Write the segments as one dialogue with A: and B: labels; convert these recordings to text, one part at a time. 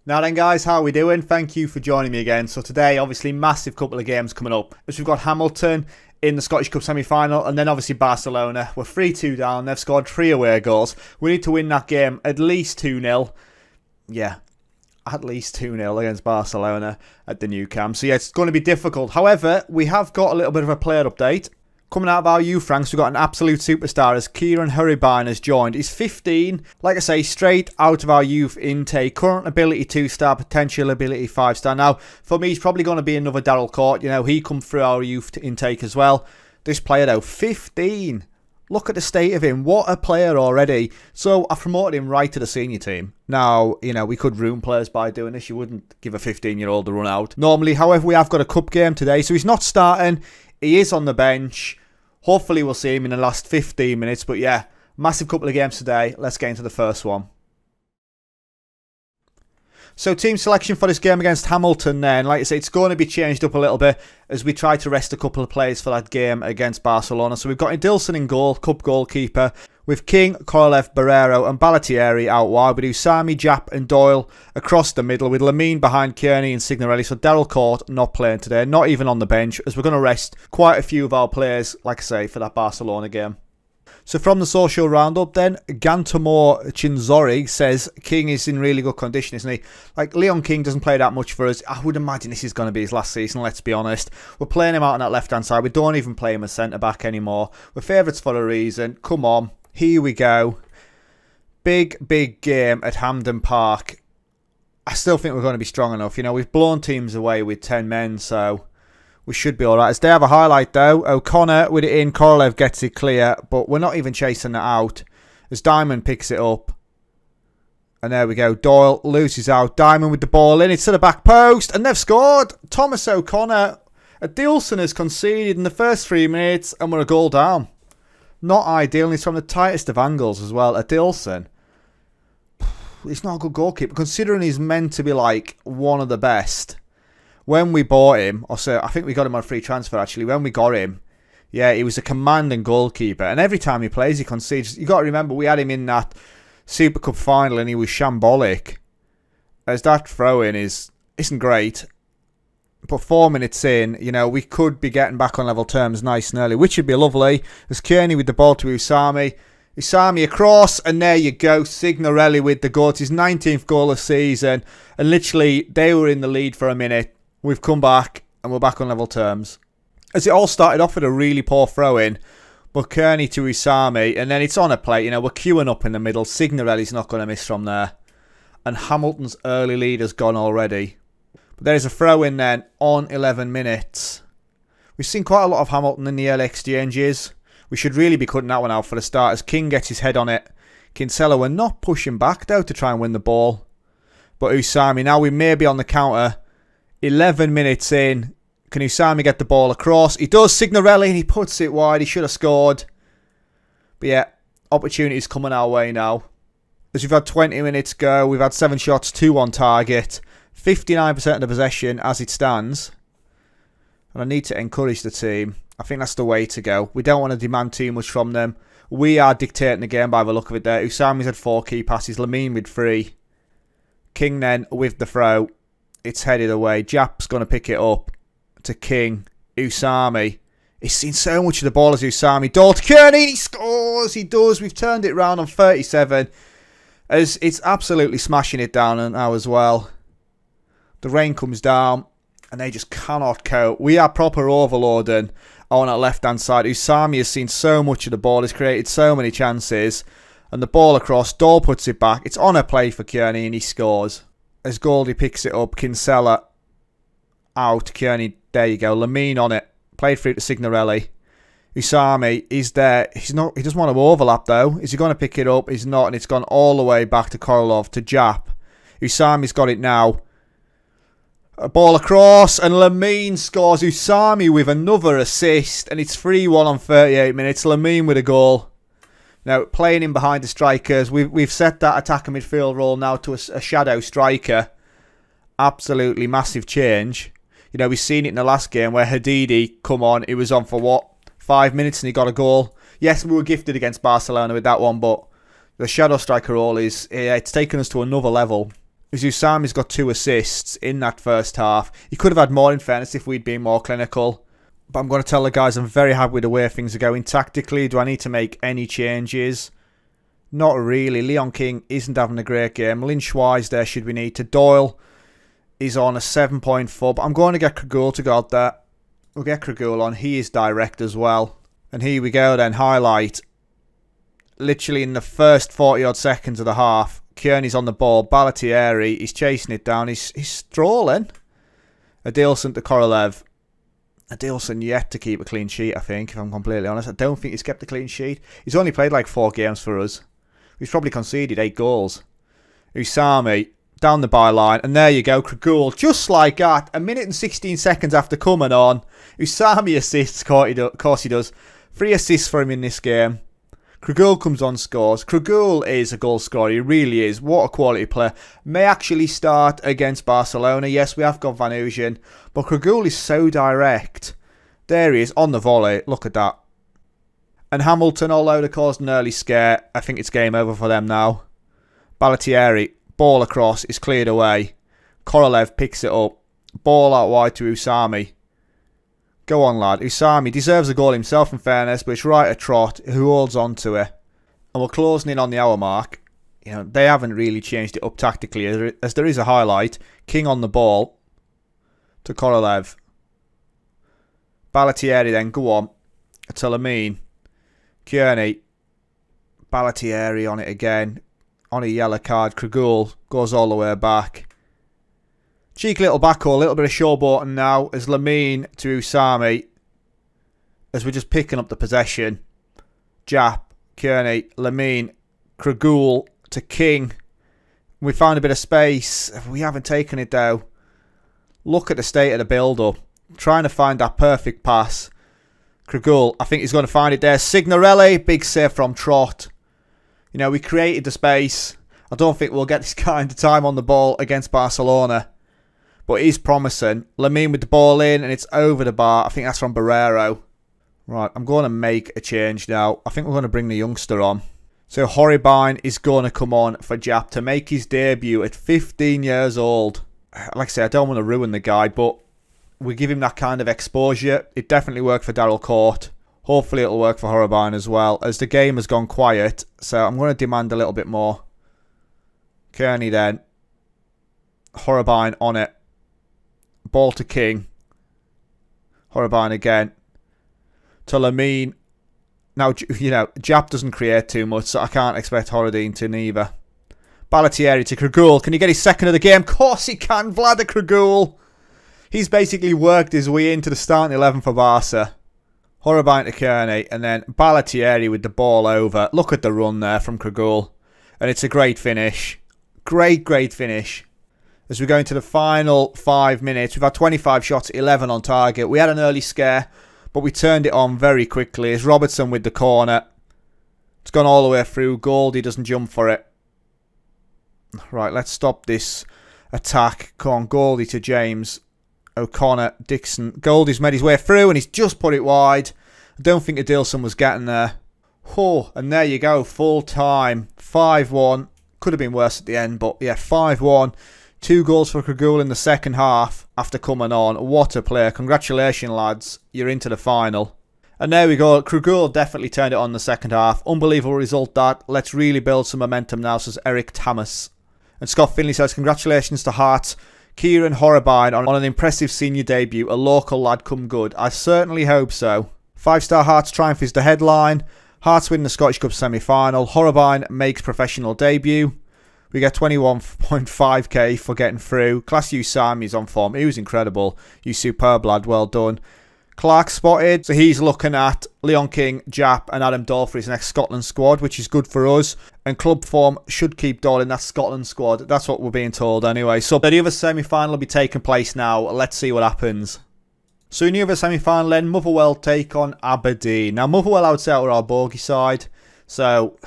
A: Now then guys, how are we doing? Thank you for joining me again. So today, obviously, massive couple of games coming up. As we've got Hamilton in the Scottish Cup semi-final, and then obviously Barcelona. We're 3-2 down, they've scored 3 away goals. We need to win that game at least 2-0. Yeah, at least 2-0 against Barcelona at the Nou Camp. So yeah, it's going to be difficult. However, we have got a little bit of a player update. Coming out of our youth ranks, we've got an absolute superstar as Kieran Hurribine has joined. He's 15, like I say, straight out of our youth intake. Current ability 2-star, potential ability 5-star. Now, for me, he's probably going to be another Daryl Court. You know, he come through our youth intake as well. This player, though, 15. Look at the state of him. What a player already. So, I promoted him right to the senior team. Now, you know, we could ruin players by doing this. You wouldn't give a 15-year-old a run out. Normally, however, we have got a cup game today, so he's not starting. He is on the bench. Hopefully we'll see him in the last 15 minutes. But yeah, massive couple of games today. Let's get into the first one. So team selection for this game against Hamilton then. Like I say, it's going to be changed up a little bit as we try to rest a couple of players for that game against Barcelona. So we've got Dilson in goal, cup goalkeeper. With King, Korolev, Barrero and Ballatieri out wide. We do Sami, Jap and Doyle across the middle with Lamine behind Kearney and Signorelli. So Daryl Court not playing today, not even on the bench, as we're going to rest quite a few of our players, like I say, for that Barcelona game. So from the social roundup then, Gantamor Chinzori says King is in really good condition, isn't he? Like, Leon King doesn't play that much for us. I would imagine this is going to be his last season, let's be honest. We're playing him out on that left-hand side. We don't even play him as centre-back anymore. We're favourites for a reason. Come on. Here we go. Big game at Hampden Park. I still think we're going to be strong enough. You know, we've blown teams away with 10 men, so we should be alright. As they have a highlight though, O'Connor with it in, Korolev gets it clear, but we're not even chasing it out. As Diamond picks it up. And there we go. Doyle loses out. Diamond with the ball in. It's to the back post. And they've scored. Thomas O'Connor. Dilson has conceded in the first 3 minutes and we're a goal down. Not ideal, and he's from the tightest of angles as well. Dilson, he's not a good goalkeeper, considering he's meant to be like one of the best. When we bought him, I think we got him on a free transfer actually. When we got him, yeah, he was a commanding goalkeeper, and every time he plays, he concedes. You got to remember, we had him in that Super Cup final, and he was shambolic. As that throw-in isn't great. But 4 minutes in, you know, we could be getting back on level terms nice and early, which would be lovely. There's Kearney with the ball to Usami. Usami across, and there you go. Signorelli with the goal. It's his 19th goal of the season. And literally, they were in the lead for a minute. We've come back, and we're back on level terms. As it all started off with a really poor throw-in. But Kearney to Usami, and then it's on a plate. You know, we're queuing up in the middle. Signorelli's not going to miss from there. And Hamilton's early lead has gone already. But there's a throw in then on 11 minutes. We've seen quite a lot of Hamilton in the early exchanges. We should really be cutting that one out for the start as King gets his head on it. Kinsella, we're not pushing back though to try and win the ball. But Usami, now we may be on the counter. 11 minutes in. Can Usami get the ball across? He does. Signorelli, and he puts it wide. He should have scored. But yeah, opportunities coming our way now. As we've had 20 minutes go, we've had 7 shots, 2 on target. 59% of the possession as it stands. And I need to encourage the team. I think that's the way to go. We don't want to demand too much from them. We are dictating the game by the look of it there. Usami's had 4 key passes. Lamine with 3. King then with the throw. It's headed away. Jap's going to pick it up to King. Usami. He's seen so much of the ball as Usami. Doyle to Kearney. He scores. He does. We've turned it round on 37. As it's absolutely smashing it down now as well. The rain comes down and they just cannot cope. We are proper overloading on our left-hand side. Usami has seen so much of the ball. He's created so many chances. And the ball across. Doyle puts it back. It's on a play for Kearney and he scores. As Goldie picks it up. Kinsella out. Kearney, there you go. Lamine on it. Played through to Signorelli. Usami, he's there. He doesn't want to overlap though. Is he going to pick it up? He's not. And it's gone all the way back to Korolev to Jap. Usami's got it now. A ball across and Lamine scores. Usami with another assist and it's 3-1 on 38 minutes. Lamine with a goal. Now playing in behind the strikers. We've set that attacker midfield role now to a shadow striker. Absolutely massive change. You know, we've seen it in the last game where Hadidi come on. It was on for what? 5 minutes and he got a goal. Yes, we were gifted against Barcelona with that one, but the shadow striker role it's taken us to another level. Usami's got 2 assists in that first half. He could have had more, in fairness, if we'd been more clinical. But I'm going to tell the guys I'm very happy with the way things are going tactically. Do I need to make any changes? Not really. Leon King isn't having a great game. Lynch-wise there should we need to. Doyle is on a 7.4. But I'm going to get Kragul to go out there. We'll get Kragul on. He is direct as well. And here we go then. Highlight. Literally in the first 40-odd seconds of the half. Kearney's on the ball. Balatieri, he's chasing it down. He's strolling. Adilson to Korolev. Adilson yet to keep a clean sheet, I think, if I'm completely honest. I don't think he's kept a clean sheet. He's only played like 4 games for us. He's probably conceded 8 goals. Usami, down the byline. And there you go, Kragul. Just like that. 1 minute and 16 seconds after coming on. Usami assists, of course he does. 3 assists for him in this game. Kragul comes on, scores. Kragul is a goal scorer. He really is. What a quality player. May actually start against Barcelona. Yes, we have got Van Ooyen. But Kragul is so direct. There he is on the volley. Look at that. And Hamilton, although they caused an early scare, I think it's game over for them now. Balatieri, ball across, is cleared away. Korolev picks it up. Ball out wide to Usami. Go on, lad. Usami deserves a goal himself, in fairness, but it's right at Trott, who holds on to it. And we're closing in on the hour mark. You know, they haven't really changed it up tactically, as there is a highlight. King on the ball to Korolev. Balatieri then, go on. To Lamine. Kearney. Balatieri on it again. On a yellow card. Kragul goes all the way back. Cheeky little backhaul, a little bit of showboating now as Lamine to Usami. As we're just picking up the possession. Jap, Kearney, Lamine, Kragul to King. We found a bit of space. We haven't taken it though. Look at the state of the build-up. Trying to find that perfect pass. Kragul, I think he's going to find it there. Signorelli, big save from Trott. You know, we created the space. I don't think we'll get this kind of time on the ball against Barcelona. But he's promising. Lamine with the ball in and it's over the bar. I think that's from Barrero. Right, I'm going to make a change now. I think we're going to bring the youngster on. So Horribine is going to come on for Jap to make his debut at 15 years old. Like I say, I don't want to ruin the guy, but we give him that kind of exposure. It definitely worked for Daryl Court. Hopefully it'll work for Horribine as well, as the game has gone quiet. So I'm going to demand a little bit more. Kearney then. Horribine on it. Ball to King. Horribine again. To Lamine. Now, you know, Jap doesn't create too much, so I can't expect Horribine to neither. Balatieri to Kragul. Can he get his second of the game? Of course he can. Vlada Kragul. He's basically worked his way into the starting 11 for Barca. Horribine to Kearney. And then Balatieri with the ball over. Look at the run there from Kragul. And it's a great finish. Great finish. As we go into the final 5 minutes, we've had 25 shots, 11 on target. We had an early scare, but we turned it on very quickly. As Robertson with the corner. It's gone all the way through. Goldie doesn't jump for it. Right, let's stop this attack. Come on, Goldie to James. O'Connor, Dixon. Goldie's made his way through and he's just put it wide. I don't think Adilson was getting there. Oh, and there you go, full time. 5-1. Could have been worse at the end, but yeah, 5-1. 2 goals for Kragul in the second half after coming on. What a player. Congratulations, lads. You're into the final. And there we go. Kragul definitely turned it on in the second half. Unbelievable result that. Let's really build some momentum now, says Eric Thomas. And Scott Finley says, congratulations to Hearts. Kieran Horribine on an impressive senior debut. A local lad come good. I certainly hope so. 5-star Hearts triumph is the headline. Hearts win the Scottish Cup semi-final. Horribine makes professional debut. We get 21.5k for getting through. Class Usami is on form. He was incredible. You superb lad. Well done. Clark spotted. So he's looking at Leon King, Jap and Adam Dole for his next Scotland squad, which is good for us. And club form should keep Dole in that Scotland squad. That's what we're being told anyway. So the other semi-final will be taking place now. Let's see what happens. So in the other semi-final then, Motherwell take on Aberdeen. Now Motherwell, I would say, are our bogey side. So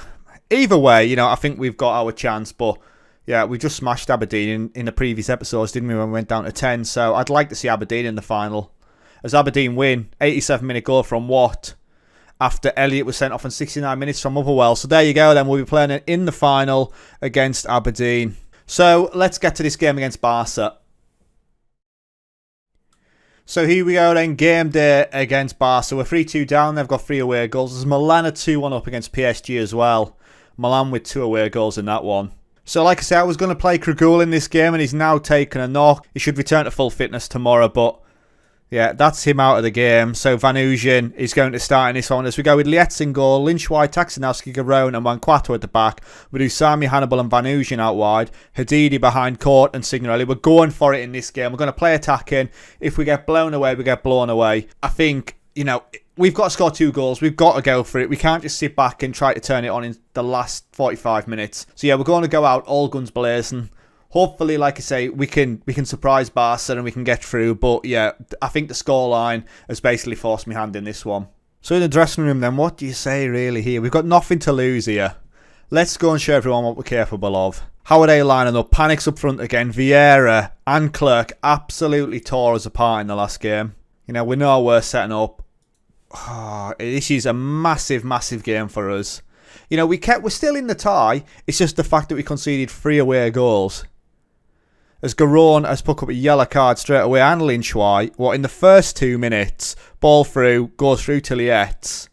A: either way, you know, I think we've got our chance. But yeah, we just smashed Aberdeen in the previous episodes, didn't we, when we went down to 10. So I'd like to see Aberdeen in the final. As Aberdeen win, 87-minute goal from Watt after Elliott was sent off in 69 minutes from Motherwell. So there you go then, we'll be playing in the final against Aberdeen. So let's get to this game against Barca. So here we go then, game day against Barca. We're 3-2 down, they've got 3 away goals. There's Milan 2-1 up against PSG as well. Milan with 2 away goals in that one. So like I said, I was going to play Krugul in this game and he's now taken a knock. He should return to full fitness tomorrow, but yeah, that's him out of the game. So Vanusian is going to start in this one as we go with Lietz in goal, Lynch wide, Taxinowski, Garone and Manquato at the back. We do Sami, Hannibal and Vanusian out wide. Hadidi behind Court and Signorelli. We're going for it in this game. We're going to play attacking. If we get blown away, we get blown away. I think, you know, we've got to score 2 goals. We've got to go for it. We can't just sit back and try to turn it on in the last 45 minutes. So yeah, we're going to go out all guns blazing. Hopefully, like I say, we can surprise Barca and we can get through. But yeah, I think the scoreline has basically forced me hand in this one. So in the dressing room then, what do you say really here? We've got nothing to lose here. Let's go and show everyone what we're capable of. How are they lining up? Panic's up front again. Vieira and Clerk absolutely tore us apart in the last game. You know, we know we're setting up. Oh, this is a massive, massive game for us. You know, we're still in the tie. It's just the fact that we conceded 3 away goals. As Garone has put up a yellow card straight away and Lynch White. What, in the first 2 minutes, ball through, goes through to Lietz.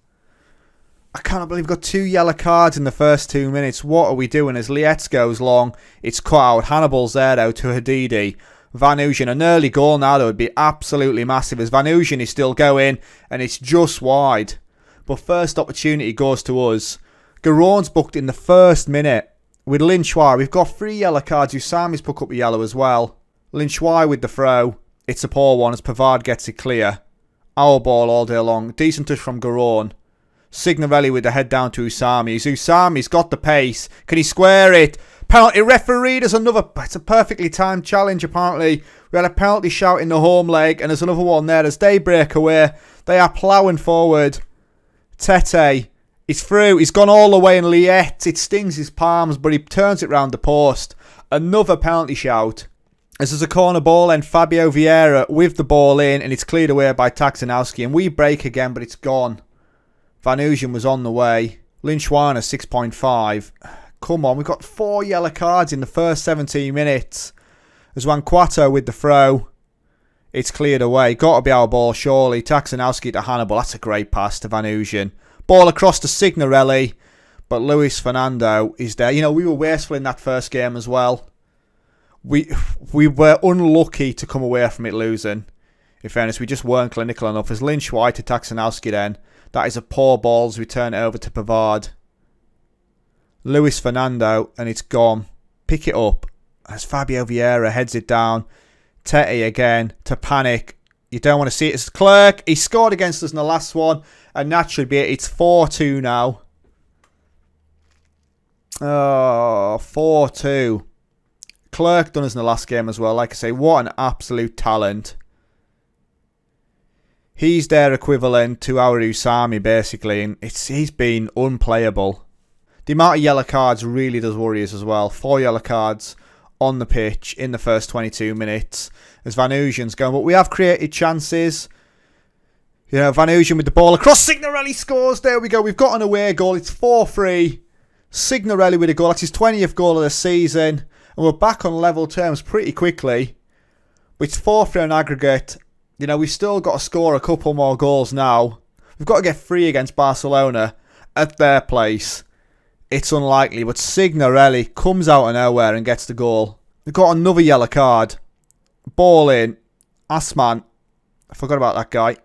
A: I cannot believe we've got 2 yellow cards in the first 2 minutes. What are we doing? As Lietz goes long, it's cut out. Hannibal's there though to Hadidi. Vanusian, an early goal now that would be absolutely massive as Vanusian is still going and it's just wide. But first opportunity goes to us. Garone's booked in the first minute. With Lynch White, we've got 3 yellow cards. Usami's put up a yellow as well. Lynch White with the throw. It's a poor one as Pavard gets it clear. Our ball all day long. Decent touch from Garone. Signorelli with the head down to Usami. Usami's got the pace. Can he square it? Penalty referee. There's another. It's a perfectly timed challenge apparently. We had a penalty shout in the home leg and there's another one there as they break away. They are ploughing forward. Tete. He's through. He's gone all the way in Lietz. It stings his palms, but he turns it round the post. Another penalty shout. As there's a corner ball and Fabio Vieira with the ball in, and it's cleared away by Taxinowski. And we break again, but it's gone. Vanusian was on the way. Lynch Wana 6.5. Come on, we've got 4 yellow cards in the first 17 minutes. There's Manquato with the throw. It's cleared away. Got to be our ball, surely. Taxinowski to Hannibal. That's a great pass to Vanusian. Ball across to Signorelli, but Luis Fernando is there. You know, we were wasteful in that first game as well. We were unlucky to come away from it losing. In fairness, we just weren't clinical enough. As Lynch White to Taxinowski then. That is a poor ball as we turn it over to Pavard. Luis Fernando, and it's gone. Pick it up. As Fabio Vieira heads it down. Tete again to Panic. You don't want to see it. It's Clerk. He scored against us in the last one. And that should be it. It's 4-2 now. Oh, 4-2. Clerk done us in the last game as well. Like I say, what an absolute talent. He's their equivalent to our Usami, basically. And he's been unplayable. The amount of yellow cards really does worry us as well. 4 yellow cards on the pitch in the first 22 minutes. As Vanusian's going. But we have created chances. You know, Vanusian with the ball across. Signorelli scores. There we go. We've got an away goal. It's 4-3. Signorelli with a goal. That's his 20th goal of the season. And we're back on level terms pretty quickly. But it's 4-3 on aggregate. You know, we've still got to score a couple more goals now. We've got to get 3 against Barcelona at their place. It's unlikely. But Signorelli comes out of nowhere and gets the goal. We've got another yellow card. Ball in. Asman. I forgot about that guy.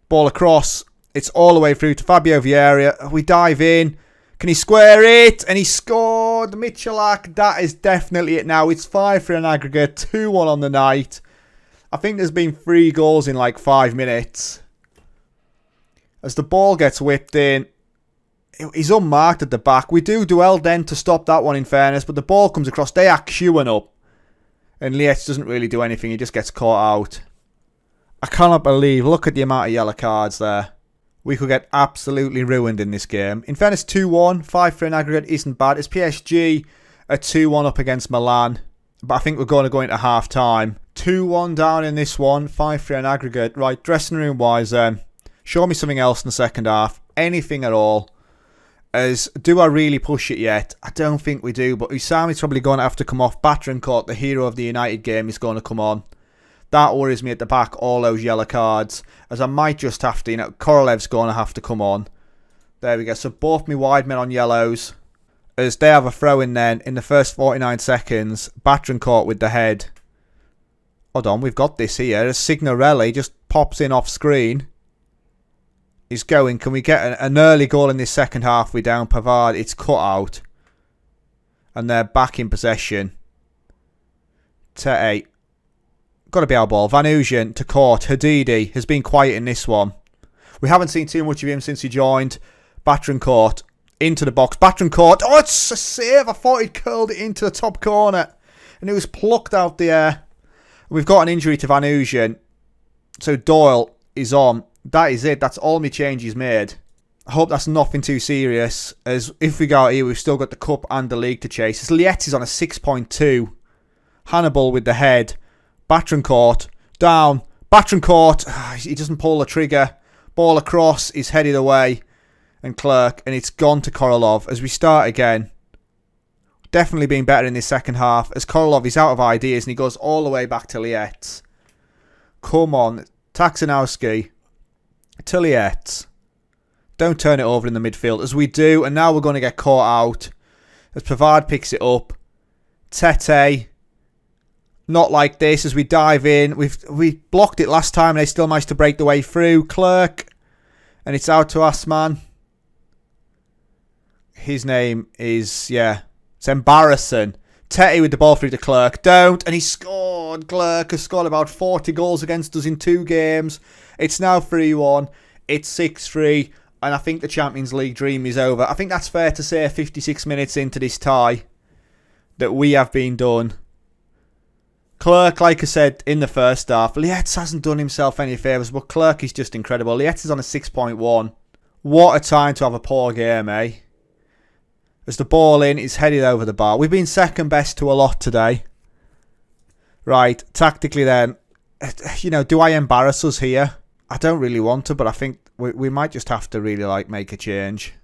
A: Ball across. It's all the way through to Fabio Vieira. We dive in. Can he square it? And he scored. Michalak. That is definitely it now. It's 5-3 on aggregate. 2-1 on the night. I think there's been 3 goals in like 5 minutes. As the ball gets whipped in. He's unmarked at the back. We do duel then to stop that one in fairness. But the ball comes across. They are queuing up. And Lietz doesn't really do anything. He just gets caught out. I cannot believe, look at the amount of yellow cards there. We could get absolutely ruined in this game. In fairness, 2-1, 5-3 in aggregate isn't bad. It's PSG at 2-1 up against Milan. But I think we're going to go into half time. 2-1 down in this one, 5-3 in aggregate. Right, dressing room wise, show me something else in the second half. Anything at all. As do I really push it yet? I don't think we do, but Usami's probably going to have to come off. Batrencourt, the hero of the United game, is going to come on. That worries me at the back, all those yellow cards. As I might just have to, Korolev's going to have to come on. There we go. So both my wide men on yellows. As they have a throw in then, in the first 49 seconds. Batrencourt with the head. Hold on, we've got this here. As Signorelli just pops in off screen. He's going. Can we get an early goal in this second half? We down Pavard. It's cut out. And they're back in possession. Tete. Got to be our ball. Van Ooyen to Court. Hadidi has been quiet in this one. We haven't seen too much of him since he joined. Batrencourt into the box. Batrencourt. Oh, it's a save. I thought he'd curled it into the top corner. And it was plucked out the air. We've got an injury to Van Ooyen. So Doyle is on. That is it. That's all my changes made. I hope that's nothing too serious. As if we go out here, we've still got the cup and the league to chase. As Lietti's on a 6.2. Hannibal with the head. Batrencourt. Down. Batrencourt. He doesn't pull the trigger. Ball across. He's headed away. And Clerk. And it's gone to Korolov. As we start again. Definitely been better in this second half. As Korolov is out of ideas. And he goes all the way back to Lietz. Come on. Taxanowski. To Lietz. Don't turn it over in the midfield. As we do. And now we're going to get caught out. As Pavard picks it up. Tete. Not like this. As we dive in. We blocked it last time. And they still managed to break the way through. Clerk. And it's out to Asman. His name is, it's embarrassing. Tete with the ball through to Clerk. Don't. And he scored. Clerk has scored about 40 goals against us in 2 games. It's now 3-1. It's 6-3. And I think the Champions League dream is over. I think that's fair to say 56 minutes into this tie that we have been done. Clerk, like I said in the first half, Lietz hasn't done himself any favours, but Clerk is just incredible. Lietz is on a 6.1. What a time to have a poor game, eh? As the ball in, is headed over the bar. We've been second best to a lot today. Right, tactically then, do I embarrass us here? I don't really want to, but I think we might just have to really make a change.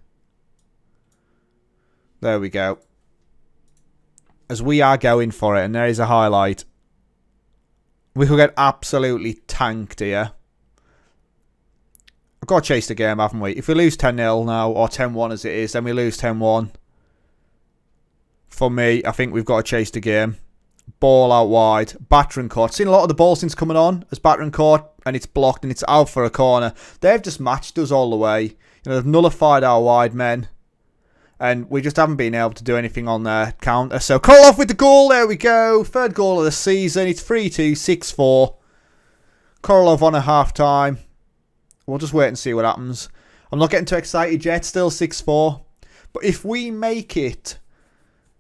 A: There we go. As we are going for it, and there is a highlight. We could get absolutely tanked here. We've got to chase the game, haven't we? If we lose 10-0 now, or 10-1 as it is, then we lose 10-1. For me, I think we've got to chase the game. Ball out wide. Batrencourt. Seen a lot of the ball since coming on as Batrencourt, and it's blocked and it's out for a corner. They've just matched us all the way. They've nullified our wide men. And we just haven't been able to do anything on their counter. So Korolov with the goal. There we go. 3rd goal of the season. It's 3-2, 6-4. Korolov on a half-time. We'll just wait and see what happens. I'm not getting too excited yet. Still 6-4. But if we make it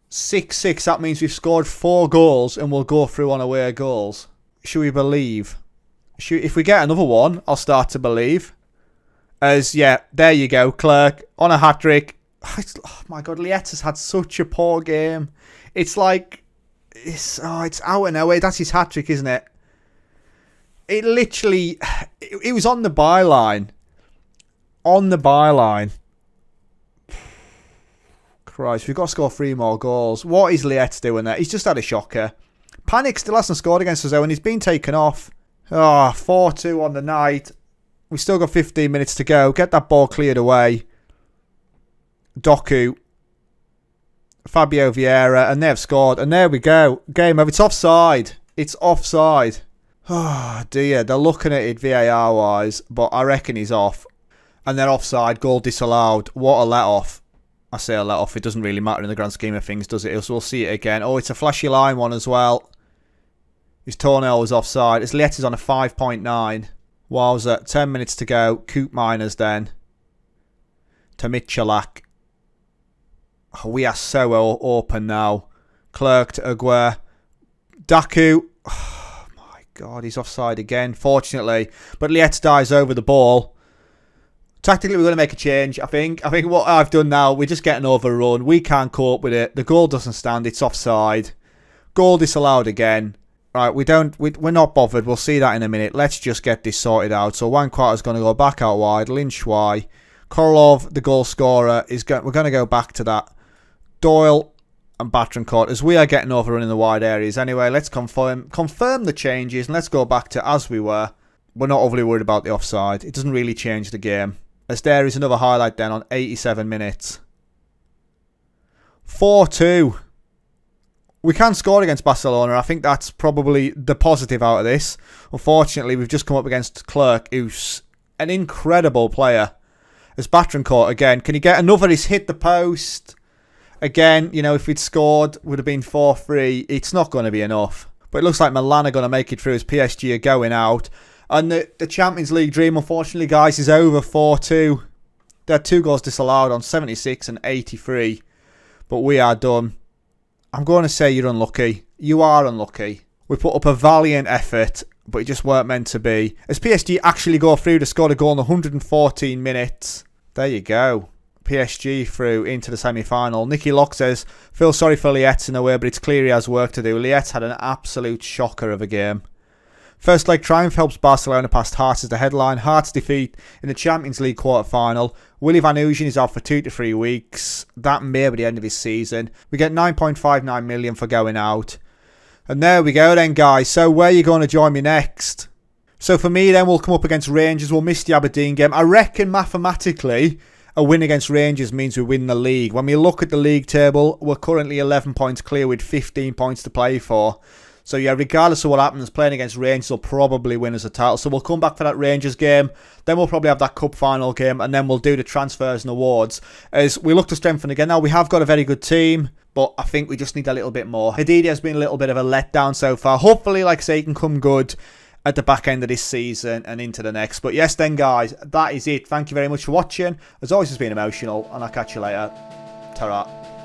A: 6-6, that means we've scored 4 goals and we'll go through on away goals. Should we believe? If we get another one, I'll start to believe. As, there you go. Clerk on a hat-trick. Oh my God, Lietz has had such a poor game. It's like, it's out and away. That's his hat-trick, isn't it? It literally, it was on the byline. On the byline. Christ, we've got to score 3 more goals. What is Lietz doing there? He's just had a shocker. Panic still hasn't scored against us though, and he's been taken off. 4-2 on the night. We've still got 15 minutes to go. Get that ball cleared away. Doku. Fabio Vieira, and they've scored. And there we go. Game over. It's offside. It's offside. Oh dear, they're looking at it VAR wise, but I reckon he's off. And they're offside. Goal disallowed. What a let-off. I say a let-off, it doesn't really matter in the grand scheme of things, does it? So we'll see it again. Oh, it's a flashy line one as well. His toenail was offside. His Lietz is on a 5.9. Wowza. 10 minutes to go. Coop Miners then. To Michalak. Oh, we are so open now. Clerk to Aguirre. Daku. Oh my God, he's offside again, fortunately. But Lietz dives over the ball. Tactically, we're going to make a change, I think. I think what I've done now, we're just getting overrun. We can't cope with it. The goal doesn't stand. It's offside. Goal disallowed again. Right, we're not bothered. We'll see that in a minute. Let's just get this sorted out. So Wanquarter's going to go back out wide. Lynch Y. Korolov, the goal scorer, we're going to go back to that. Doyle and Batrancourt, as we are getting overrun in the wide areas. Anyway, let's confirm the changes and let's go back to as we were. We're not overly worried about the offside. It doesn't really change the game. As there is another highlight then on 87 minutes. 4-2. We can score against Barcelona. I think that's probably the positive out of this. Unfortunately, we've just come up against Clerc, who's an incredible player. As Batrancourt again. Can he get another? He's hit the post. Again, you know, if we'd scored, would have been 4-3. It's not going to be enough. But it looks like Milan are going to make it through as PSG are going out. And the Champions League dream, unfortunately, guys, is over 4-2. They had 2 goals disallowed on 76 and 83. But we are done. I'm going to say you're unlucky. You are unlucky. We put up a valiant effort, but it just weren't meant to be. As PSG actually go through to score a goal in 114 minutes. There you go. PSG through into the semi-final. Nicky Locke says, feel sorry for Lietz in a way, but it's clear he has work to do. Lietz had an absolute shocker of a game. First leg triumph helps Barcelona past Hearts as the headline. Hearts defeat in the Champions League quarter-final. Willy Van Ooyen is out for 2 to 3 weeks. That may be the end of his season. We get 9.59 million for going out. And there we go then, guys. So where are you going to join me next? So for me then, we'll come up against Rangers. We'll miss the Aberdeen game. I reckon mathematically a win against Rangers means we win the league. When we look at the league table, we're currently 11 points clear with 15 points to play for. So yeah, regardless of what happens, playing against Rangers will probably win us a title. So we'll come back for that Rangers game. Then we'll probably have that cup final game. And then we'll do the transfers and awards as we look to strengthen again. Now, we have got a very good team, but I think we just need a little bit more. Hadidi has been a little bit of a letdown so far. Hopefully, like I say, he can come good at the back end of this season and into the next. But yes then, guys, that is it. Thank you very much for watching. As always, it's been emotional, and I'll catch you later. Ta-ra.